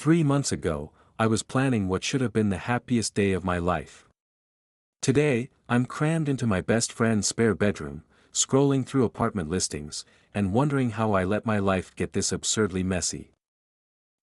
3 months ago, I was planning what should have been the happiest day of my life. Today, I'm crammed into my best friend's spare bedroom, scrolling through apartment listings, and wondering how I let my life get this absurdly messy.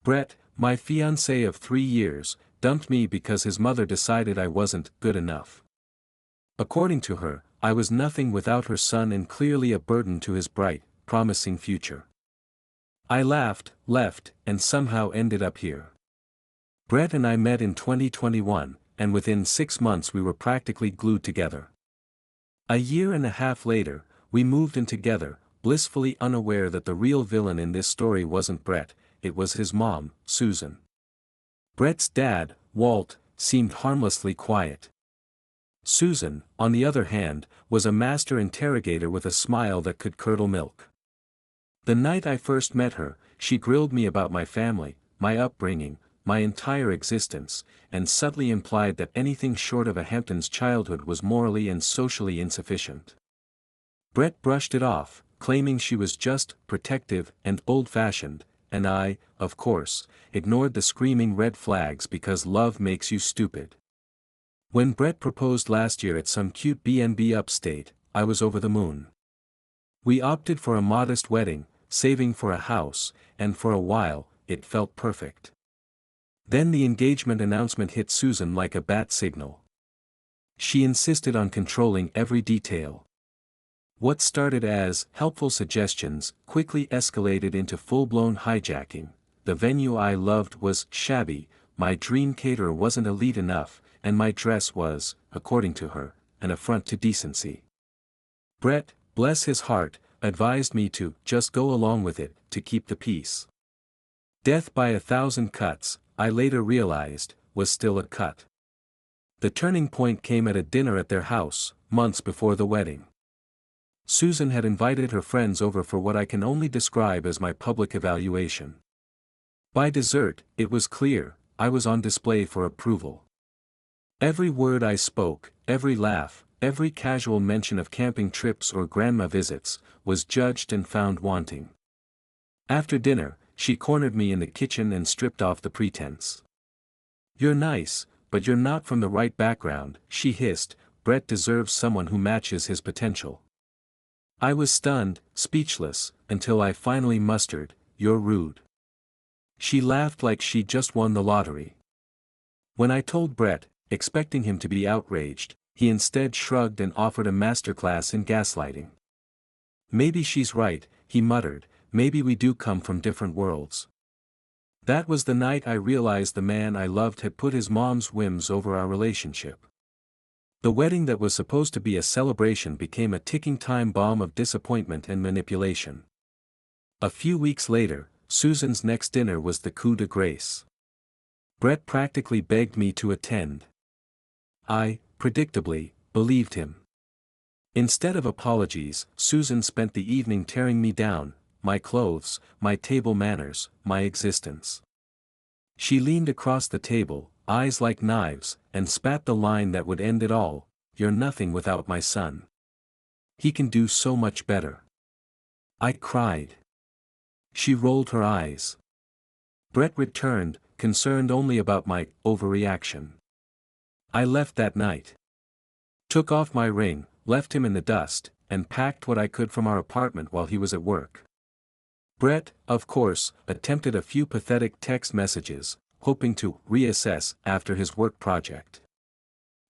Brett, my fiancé of 3 years, dumped me because his mother decided I wasn't good enough. According to her, I was nothing without her son and clearly a burden to his bright, promising future. I laughed, left, and somehow ended up here. Brett and I met in 2021, and within 6 months we were practically glued together. A year and a half later, we moved in together, blissfully unaware that the real villain in this story wasn't Brett, it was his mom, Susan. Brett's dad, Walt, seemed harmlessly quiet. Susan, on the other hand, was a master interrogator with a smile that could curdle milk. The night I first met her, she grilled me about my family, my upbringing, my entire existence, and subtly implied that anything short of a Hamptons childhood was morally and socially insufficient. Brett brushed it off, claiming she was just protective and old-fashioned, and I, of course, ignored the screaming red flags because love makes you stupid. When Brett proposed last year at some cute B&B upstate, I was over the moon. We opted for a modest wedding, saving for a house, and for a while, it felt perfect. Then the engagement announcement hit Susan like a bat signal. She insisted on controlling every detail. What started as helpful suggestions quickly escalated into full-blown hijacking. The venue I loved was shabby, my dream caterer wasn't elite enough, and my dress was, according to her, an affront to decency. Brett, bless his heart, advised me to just go along with it, to keep the peace. Death by 1,000 cuts, I later realized, was still a cut. The turning point came at a dinner at their house, months before the wedding. Susan had invited her friends over for what I can only describe as my public evaluation. By dessert, it was clear, I was on display for approval. Every word I spoke, every laugh, every casual mention of camping trips or grandma visits, was judged and found wanting. After dinner, she cornered me in the kitchen and stripped off the pretense. "You're nice, but you're not from the right background," she hissed. "Brett deserves someone who matches his potential." I was stunned, speechless, until I finally mustered, "You're rude." She laughed like she'd just won the lottery. When I told Brett, expecting him to be outraged, he instead shrugged and offered a masterclass in gaslighting. "Maybe she's right," he muttered, "maybe we do come from different worlds." That was the night I realized the man I loved had put his mom's whims over our relationship. The wedding that was supposed to be a celebration became a ticking time bomb of disappointment and manipulation. A few weeks later, Susan's next dinner was the coup de grace. Brett practically begged me to attend. I, predictably, believed him. Instead of apologies, Susan spent the evening tearing me down, my clothes, my table manners, my existence. She leaned across the table, eyes like knives, and spat the line that would end it all: "You're nothing without my son. He can do so much better." I cried. She rolled her eyes. Brett returned, concerned only about my overreaction. I left that night. Took off my ring, left him in the dust, and packed what I could from our apartment while he was at work. Brett, of course, attempted a few pathetic text messages, hoping to reassess after his work project.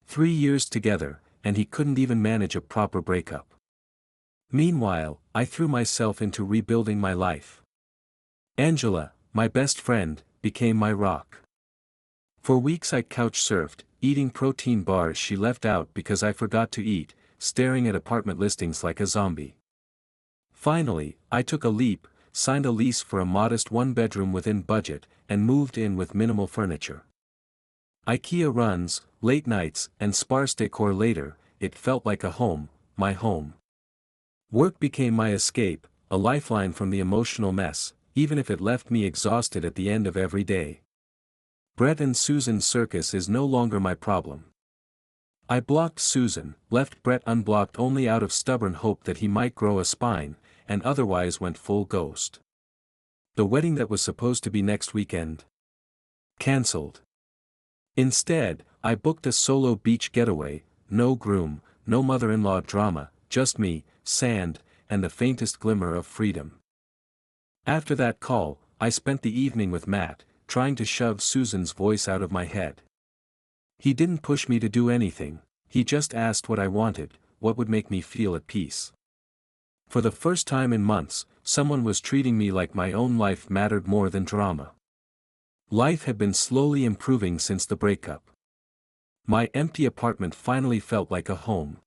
3 years together, and he couldn't even manage a proper breakup. Meanwhile, I threw myself into rebuilding my life. Angela, my best friend, became my rock. For weeks I couch surfed, eating protein bars she left out because I forgot to eat, staring at apartment listings like a zombie. Finally, I took a leap, signed a lease for a modest one-bedroom within budget, and moved in with minimal furniture. IKEA runs, late nights, and sparse decor later, it felt like a home, my home. Work became my escape, a lifeline from the emotional mess, even if it left me exhausted at the end of every day. Brett and Susan's circus is no longer my problem. I blocked Susan, left Brett unblocked only out of stubborn hope that he might grow a spine, and otherwise went full ghost. The wedding that was supposed to be next weekend. Cancelled. Instead, I booked a solo beach getaway, no groom, no mother-in-law drama, just me, sand, and the faintest glimmer of freedom. After that call, I spent the evening with Matt, trying to shove Susan's voice out of my head. He didn't push me to do anything, he just asked what I wanted, what would make me feel at peace. For the first time in months, someone was treating me like my own life mattered more than drama. Life had been slowly improving since the breakup. My empty apartment finally felt like a home.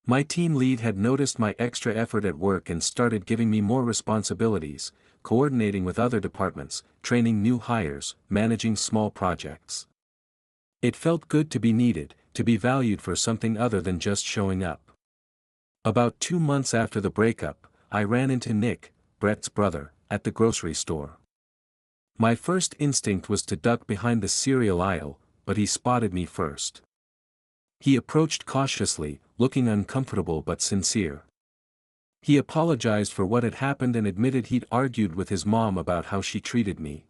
My team lead had noticed my extra effort at work and started giving me more responsibilities, coordinating with other departments, training new hires, managing small projects. It felt good to be needed, to be valued for something other than just showing up. About 2 months after the breakup, I ran into Nick, Brett's brother, at the grocery store. My first instinct was to duck behind the cereal aisle, but he spotted me first. He approached cautiously, looking uncomfortable but sincere. He apologized for what had happened and admitted he'd argued with his mom about how she treated me.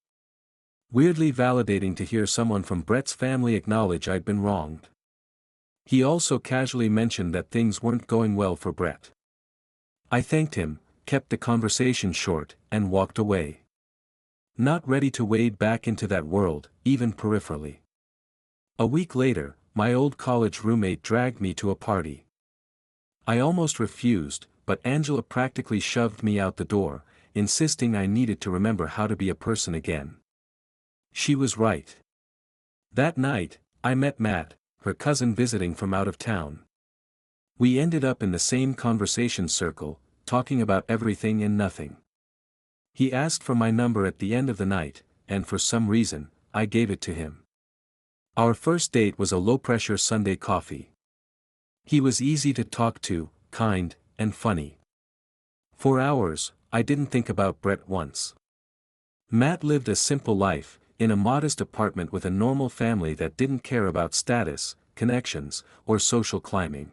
Weirdly validating to hear someone from Brett's family acknowledge I'd been wronged. He also casually mentioned that things weren't going well for Brett. I thanked him, kept the conversation short, and walked away. Not ready to wade back into that world, even peripherally. A week later, my old college roommate dragged me to a party. I almost refused, but Angela practically shoved me out the door, insisting I needed to remember how to be a person again. She was right. That night, I met Matt, her cousin visiting from out of town. We ended up in the same conversation circle, talking about everything and nothing. He asked for my number at the end of the night, and for some reason, I gave it to him. Our first date was a low-pressure Sunday coffee. He was easy to talk to, kind, and funny. For hours, I didn't think about Brett once. Matt lived a simple life, in a modest apartment with a normal family that didn't care about status, connections, or social climbing.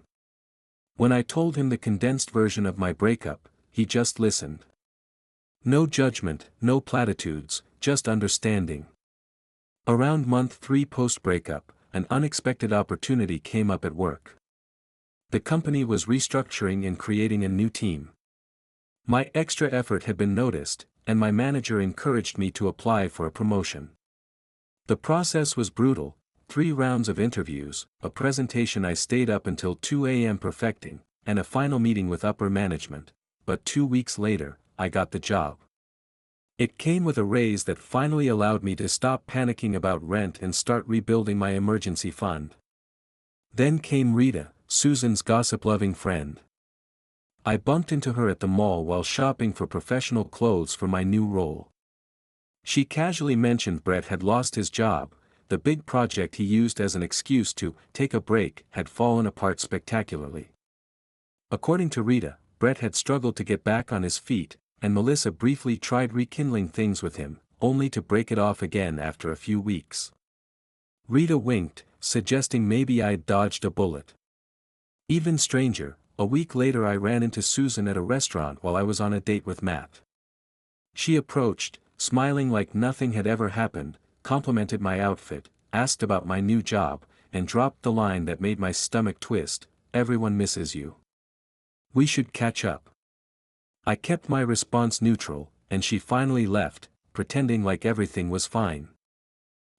When I told him the condensed version of my breakup, he just listened. No judgment, no platitudes, just understanding. Around month 3 post-breakup, an unexpected opportunity came up at work. The company was restructuring and creating a new team. My extra effort had been noticed, and my manager encouraged me to apply for a promotion. The process was brutal, 3 rounds of interviews, a presentation I stayed up until 2 a.m. perfecting, and a final meeting with upper management, but 2 weeks later, I got the job. It came with a raise that finally allowed me to stop panicking about rent and start rebuilding my emergency fund. Then came Rita, Susan's gossip-loving friend. I bumped into her at the mall while shopping for professional clothes for my new role. She casually mentioned Brett had lost his job, the big project he used as an excuse to take a break had fallen apart spectacularly. According to Rita, Brett had struggled to get back on his feet, and Melissa briefly tried rekindling things with him, only to break it off again after a few weeks. Rita winked, suggesting maybe I'd dodged a bullet. Even stranger, a week later I ran into Susan at a restaurant while I was on a date with Matt. She approached, smiling like nothing had ever happened, complimented my outfit, asked about my new job, and dropped the line that made my stomach twist, "Everyone misses you. We should catch up." I kept my response neutral, and she finally left, pretending like everything was fine.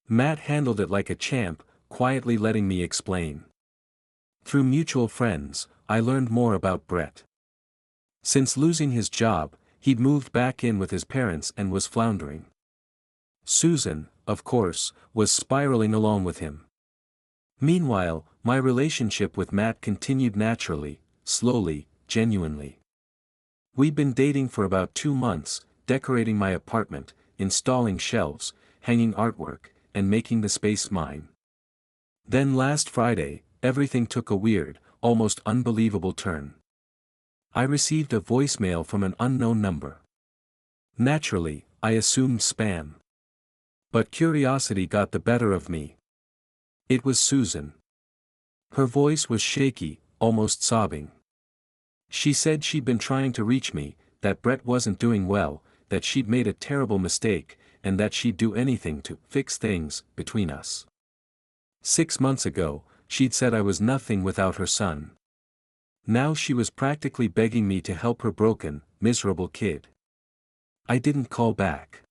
Matt handled it like a champ, quietly letting me explain. Through mutual friends, I learned more about Brett. Since losing his job, he'd moved back in with his parents and was floundering. Susan, of course, was spiraling along with him. Meanwhile, my relationship with Matt continued naturally, slowly, genuinely. We'd been dating for about 2 months, decorating my apartment, installing shelves, hanging artwork, and making the space mine. Then last Friday, everything took a weird, almost unbelievable turn. I received a voicemail from an unknown number. Naturally, I assumed spam. But curiosity got the better of me. It was Susan. Her voice was shaky, almost sobbing. She said she'd been trying to reach me, that Brett wasn't doing well, that she'd made a terrible mistake, and that she'd do anything to fix things between us. 6 months ago, she'd said I was nothing without her son. Now she was practically begging me to help her broken, miserable kid. I didn't call back.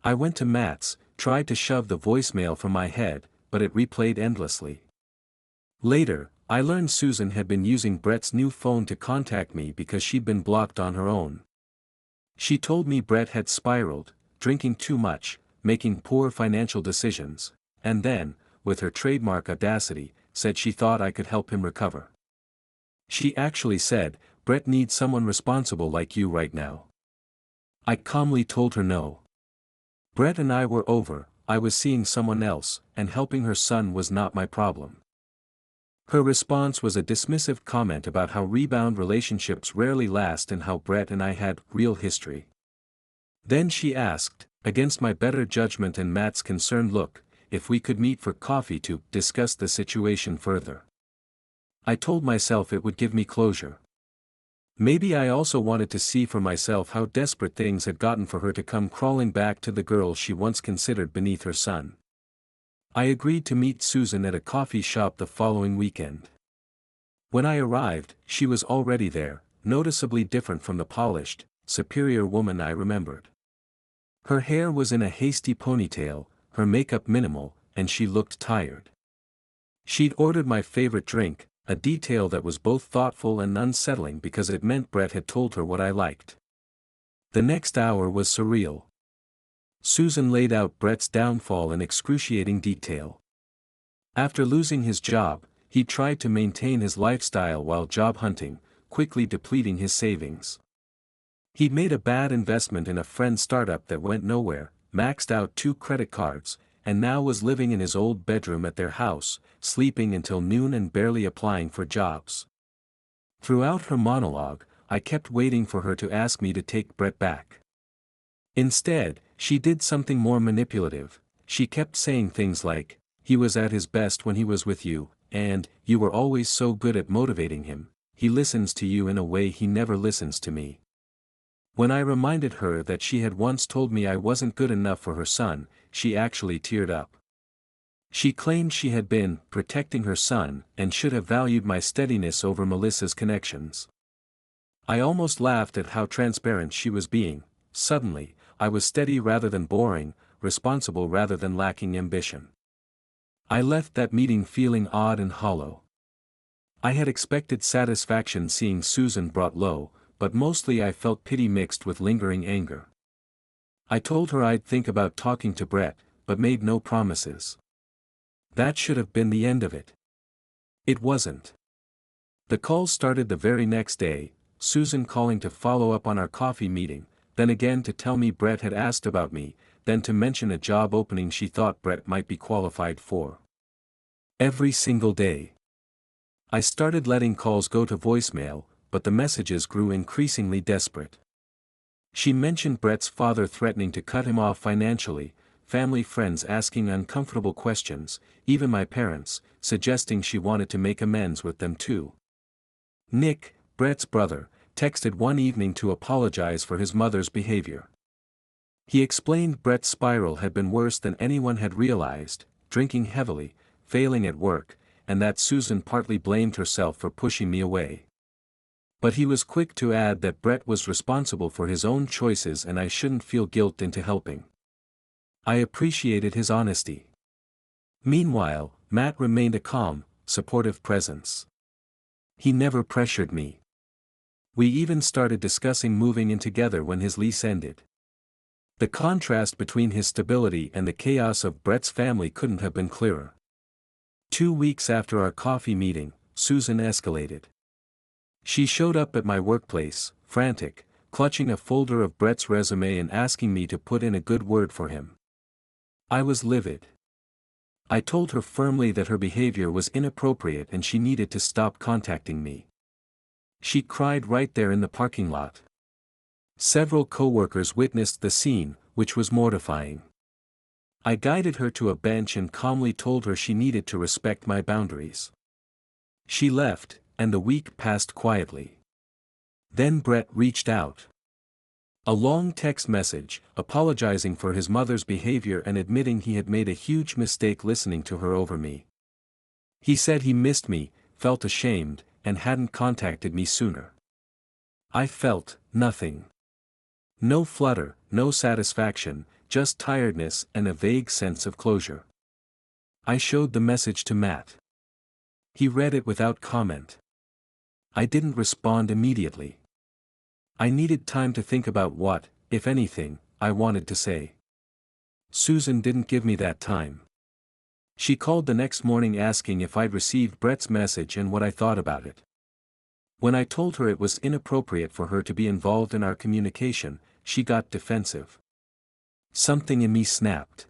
I went to Matt's, tried to shove the voicemail from my head, but it replayed endlessly. Later, I learned Susan had been using Brett's new phone to contact me because she'd been blocked on her own. She told me Brett had spiraled, drinking too much, making poor financial decisions, and then, with her trademark audacity, said she thought I could help him recover. She actually said, "Brett needs someone responsible like you right now." I calmly told her no. Brett and I were over, I was seeing someone else, and helping her son was not my problem. Her response was a dismissive comment about how rebound relationships rarely last and how Brett and I had real history. Then she asked, against my better judgment and Matt's concerned look, if we could meet for coffee to discuss the situation further. I told myself it would give me closure. Maybe I also wanted to see for myself how desperate things had gotten for her to come crawling back to the girl she once considered beneath her son. I agreed to meet Susan at a coffee shop the following weekend. When I arrived, she was already there, noticeably different from the polished, superior woman I remembered. Her hair was in a hasty ponytail, her makeup minimal, and she looked tired. She'd ordered my favorite drink, a detail that was both thoughtful and unsettling because it meant Brett had told her what I liked. The next hour was surreal. Susan laid out Brett's downfall in excruciating detail. After losing his job, he tried to maintain his lifestyle while job hunting, quickly depleting his savings. He'd made a bad investment in a friend's startup that went nowhere, maxed out 2 credit cards, and now was living in his old bedroom at their house, sleeping until noon and barely applying for jobs. Throughout her monologue, I kept waiting for her to ask me to take Brett back. Instead, she did something more manipulative. She kept saying things like, "He was at his best when he was with you, and, you were always so good at motivating him, he listens to you in a way he never listens to me." When I reminded her that she had once told me I wasn't good enough for her son, she actually teared up. She claimed she had been protecting her son and should have valued my steadiness over Melissa's connections. I almost laughed at how transparent she was being. Suddenly, I was steady rather than boring, responsible rather than lacking ambition. I left that meeting feeling odd and hollow. I had expected satisfaction seeing Susan brought low, but mostly I felt pity mixed with lingering anger. I told her I'd think about talking to Brett, but made no promises. That should have been the end of it. It wasn't. The calls started the very next day, Susan calling to follow up on our coffee meeting, then again to tell me Brett had asked about me, then to mention a job opening she thought Brett might be qualified for. Every single day. I started letting calls go to voicemail, but the messages grew increasingly desperate. She mentioned Brett's father threatening to cut him off financially, family friends asking uncomfortable questions, even my parents, suggesting she wanted to make amends with them too. Nick, Brett's brother, texted one evening to apologize for his mother's behavior. He explained Brett's spiral had been worse than anyone had realized, drinking heavily, failing at work, and that Susan partly blamed herself for pushing me away. But he was quick to add that Brett was responsible for his own choices and I shouldn't feel guilt into helping. I appreciated his honesty. Meanwhile, Matt remained a calm, supportive presence. He never pressured me. We even started discussing moving in together when his lease ended. The contrast between his stability and the chaos of Brett's family couldn't have been clearer. 2 weeks after our coffee meeting, Susan escalated. She showed up at my workplace, frantic, clutching a folder of Brett's resume and asking me to put in a good word for him. I was livid. I told her firmly that her behavior was inappropriate and she needed to stop contacting me. She cried right there in the parking lot. Several coworkers witnessed the scene, which was mortifying. I guided her to a bench and calmly told her she needed to respect my boundaries. She left, and the week passed quietly. Then Brett reached out. A long text message, apologizing for his mother's behavior and admitting he had made a huge mistake listening to her over me. He said he missed me, felt ashamed, and hadn't contacted me sooner. I felt nothing. No flutter, no satisfaction, just tiredness and a vague sense of closure. I showed the message to Matt. He read it without comment. I didn't respond immediately. I needed time to think about what, if anything, I wanted to say. Susan didn't give me that time. She called the next morning asking if I'd received Brett's message and what I thought about it. When I told her it was inappropriate for her to be involved in our communication, she got defensive. Something in me snapped.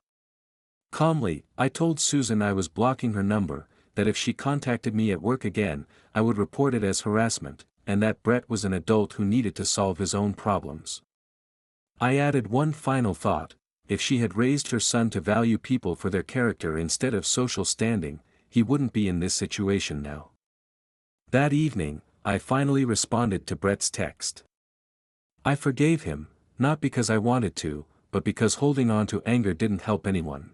Calmly, I told Susan I was blocking her number, that if she contacted me at work again, I would report it as harassment, and that Brett was an adult who needed to solve his own problems. I added one final thought: if she had raised her son to value people for their character instead of social standing, he wouldn't be in this situation now. That evening, I finally responded to Brett's text. I forgave him, not because I wanted to, but because holding on to anger didn't help anyone.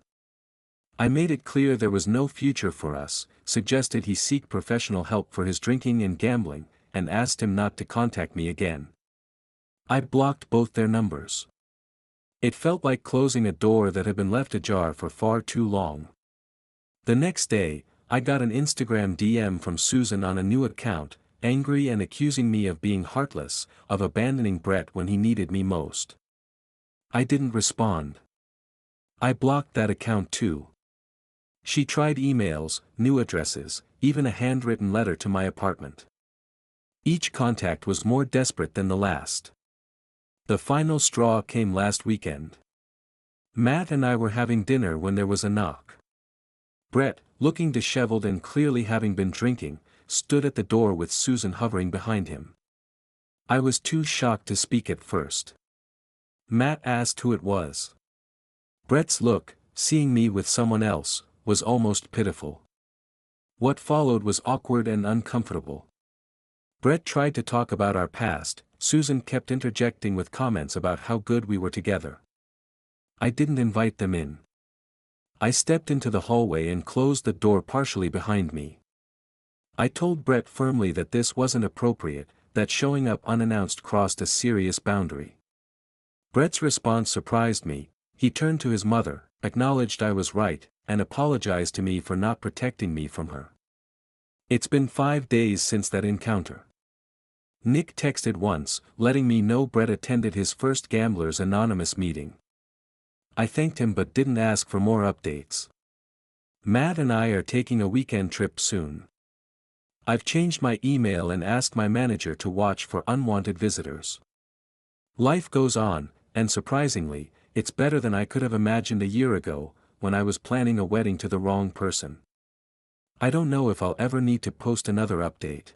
I made it clear there was no future for us, suggested he seek professional help for his drinking and gambling, and asked him not to contact me again. I blocked both their numbers. It felt like closing a door that had been left ajar for far too long. The next day, I got an Instagram DM from Susan on a new account, angry and accusing me of being heartless, of abandoning Brett when he needed me most. I didn't respond. I blocked that account too. She tried emails, new addresses, even a handwritten letter to my apartment. Each contact was more desperate than the last. The final straw came last weekend. Matt and I were having dinner when there was a knock. Brett, looking disheveled and clearly having been drinking, stood at the door with Susan hovering behind him. I was too shocked to speak at first. Matt asked who it was. Brett's look, seeing me with someone else, was almost pitiful. What followed was awkward and uncomfortable. Brett tried to talk about our past, Susan kept interjecting with comments about how good we were together. I didn't invite them in. I stepped into the hallway and closed the door partially behind me. I told Brett firmly that this wasn't appropriate, that showing up unannounced crossed a serious boundary. Brett's response surprised me. He turned to his mother, acknowledged I was right, and apologized to me for not protecting me from her. It's been 5 days since that encounter. Nick texted once, letting me know Brett attended his first Gamblers Anonymous meeting. I thanked him but didn't ask for more updates. Matt and I are taking a weekend trip soon. I've changed my email and asked my manager to watch for unwanted visitors. Life goes on, and surprisingly, it's better than I could have imagined a year ago, when I was planning a wedding to the wrong person. I don't know if I'll ever need to post another update.